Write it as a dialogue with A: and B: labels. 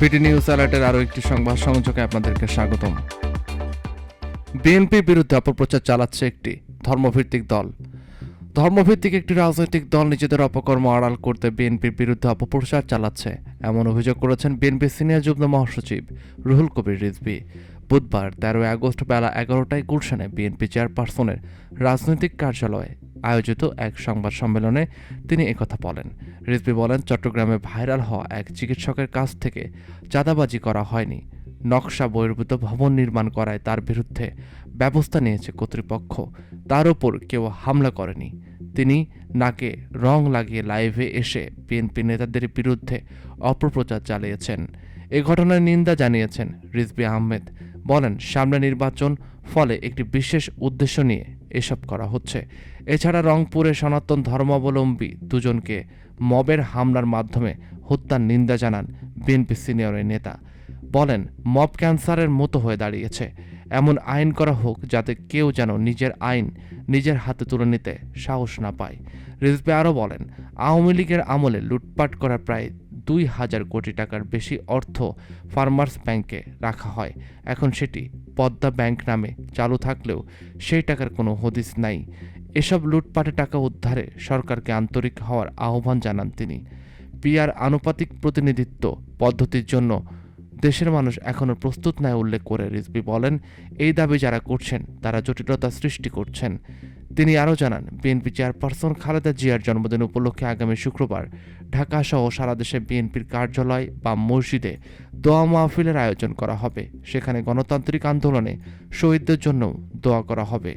A: BD news অ্যালার্টের আরও একটি সংবাদ সংযোগে আপনাদেরকে স্বাগতম। বিএনপির বিরুদ্ধে অপপ্রচার চালাচ্ছে একটি ধর্মভিত্তিক দল। ধর্মভিত্তিক একটি রাজনৈতিক দল নিজেদের অপকর্ম আড়াল করতে বিএনপির বিরুদ্ধে অপপ্রচার চালাচ্ছে, এমন অভিযোগ করেছেন বিএনপির সিনিয়র যুগ্ম মহাসচিব রুহুল কবির রিজভী। বুধবার 13 আগস্ট বেলা 11টায় গুলশানে বিএনপি চেয়ারপারসনের রাজনৈতিক কার্যালয়ে আয়োজিত এক সংবাদ সম্মেলনে তিনি একথা বলেন। রিজভী বলেন, চট্টগ্রামে ভাইরাল হওয়া এক চিকিৎসকের কাছ থেকে চাঁদাবাজি করা হয়নি, নকশা বহির্ভূত ভবন নির্মাণ করায় তার বিরুদ্ধে ব্যবস্থা নিয়েছে কর্তৃপক্ষ, তার ওপর কেউ হামলা করেনি। তিনি নাকে রং লাগিয়ে লাইভে এসে বিএনপি নেতাদের বিরুদ্ধে অপপ্রচার চালিয়েছেন। এ ঘটনার নিন্দা জানিয়েছেন রিজভী আহমেদ। বলেন, সামনে নির্বাচন, ফলে একটি বিশেষ উদ্দেশ্য নিয়ে এসব করা হচ্ছে। এছাড়া রংপুরে সনাতন ধর্মাবলম্বী দুজনকে মবের হামলার মাধ্যমে হত্যার নিন্দা জানান বিএনপি সিনিয়র নেতা। বলেন, মব ক্যান্সারের মতো হয়ে দাঁড়িয়েছে, এমন আইন করা হোক যাতে কেউ যেন নিজের আইন নিজের হাতে তুলে নিতে সাহস না পায়। রিজভী আরও বলেন, আওয়ামী লীগের আমলে লুটপাট করা প্রায় 2,000 কোটি টাকার বেশি অর্থ ফার্মার্স ব্যাংকে রাখা হয়। এখন সেটি পদ্মা ব্যাংক নামে চালু থাকলেও সেই টাকার কোনো হদিস নাই। এসব লুটপাটে টাকা উদ্ধারে সরকারকে আন্তরিক হওয়ার আহ্বান জানান তিনি। পিআর আনুপাতিক প্রতিনিধিত্ব পদ্ধতির জন্য দেশের মানুষ এখনও প্রস্তুত নয় উল্লেখ করে রিজভী বলেন, এই দাবি যারা করছেন তারা জটিলতা সৃষ্টি করছেন। তিনি আরও জানান, বিএনপি চেয়ারপারসন খালেদা জিয়ার জন্মদিন উপলক্ষে আগামী শুক্রবার ঢাকাসহ সারা দেশে বিএনপির কার্যালয় বা মসজিদে দোয়া মাহফিলের আয়োজন করা হবে। সেখানে গণতান্ত্রিক আন্দোলনে শহীদদের জন্য দোয়া করা হবে।